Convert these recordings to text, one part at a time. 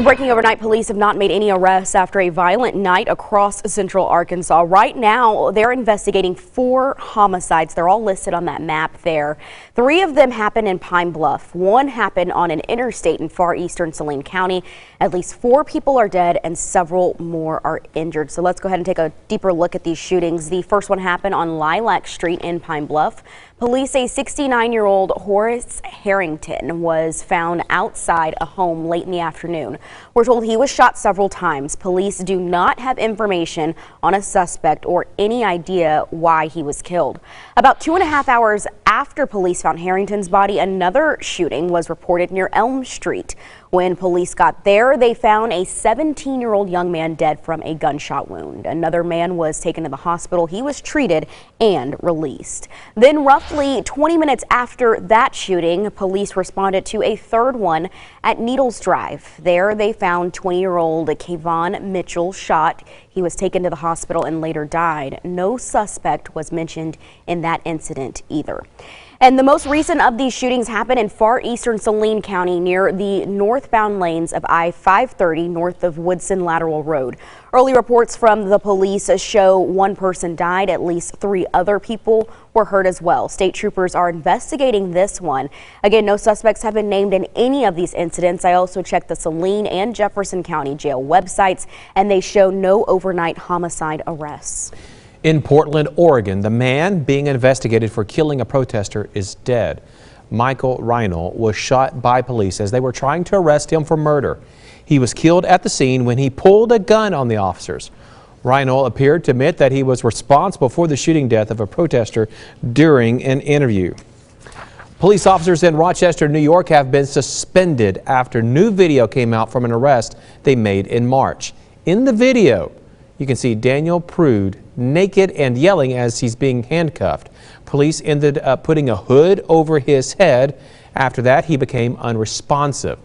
Breaking overnight, police have not made any arrests after a violent night across central Arkansas. Right now, they're investigating 4 homicides. They're all listed on that map there. 3 of them happened in Pine Bluff. 1 happened on an interstate in far eastern Saline County. At least 4 people are dead and several more are injured. So let's go ahead and take a deeper look at these shootings. The first one happened on Lilac Street in Pine Bluff. Police say 69-year-old Horace Harrington was found outside a home late in the afternoon. We're told he was shot several times. Police do not have information on a suspect or any idea why he was killed. About 2.5 hours after police found Harrington's body, another shooting was reported near Elm Street. When police got there, they found a 17-year-old young man dead from a gunshot wound. Another man was taken to the hospital. He was treated and released. Then roughly 20 minutes after that shooting, police responded to a third one at Needles Drive. There they found 20-year-old Kayvon Mitchell shot. He was taken to the hospital and later died. No suspect was mentioned in that incident either. And the most recent of these shootings happened in far eastern Saline County near the northbound lanes of I-530 north of Woodson Lateral Road. Early reports from the police show 1 person died. At least 3 other people were hurt as well. State troopers are investigating this one. Again, no suspects have been named in any of these incidents. I also checked the Saline and Jefferson County jail websites, and they show no overnight homicide arrests. In Portland, Oregon, the man being investigated for killing a protester is dead. Michael Reinl was shot by police as they were trying to arrest him for murder. He was killed at the scene when he pulled a gun on the officers. Reinl appeared to admit that he was responsible for the shooting death of a protester during an interview. Police officers in Rochester, New York have been suspended after new video came out from an arrest they made in March. In the video, you can see Daniel Prude naked and yelling as he's being handcuffed. Police ended up putting a hood over his head. After that, he became unresponsive.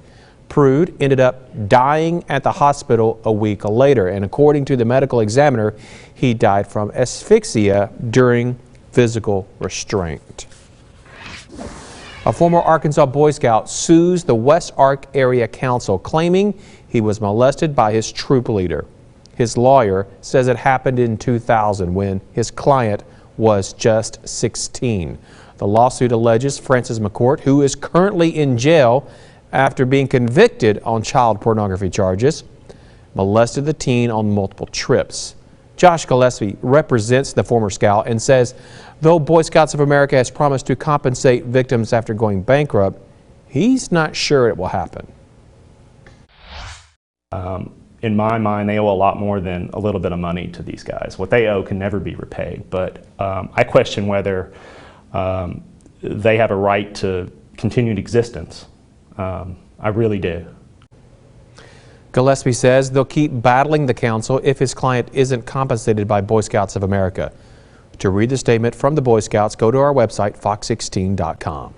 Prude ended up dying at the hospital a week later, and according to the medical examiner, he died from asphyxia during physical restraint. A former Arkansas Boy Scout sues the West Ark Area Council, claiming he was molested by his troop leader. His lawyer says it happened in 2000 when his client was just 16. The lawsuit alleges Francis McCourt, who is currently in jail after being convicted on child pornography charges, molested the teen on multiple trips. Josh Gillespie represents the former scout and says though Boy Scouts of America has promised to compensate victims after going bankrupt, he's not sure it will happen. In my mind, they owe a lot more than a little bit of money to these guys. What they owe can never be repaid, but I question whether they have a right to continued existence. I really do. Gillespie says they'll keep battling the council if his client isn't compensated by Boy Scouts of America. To read the statement from the Boy Scouts, go to our website, fox16.com.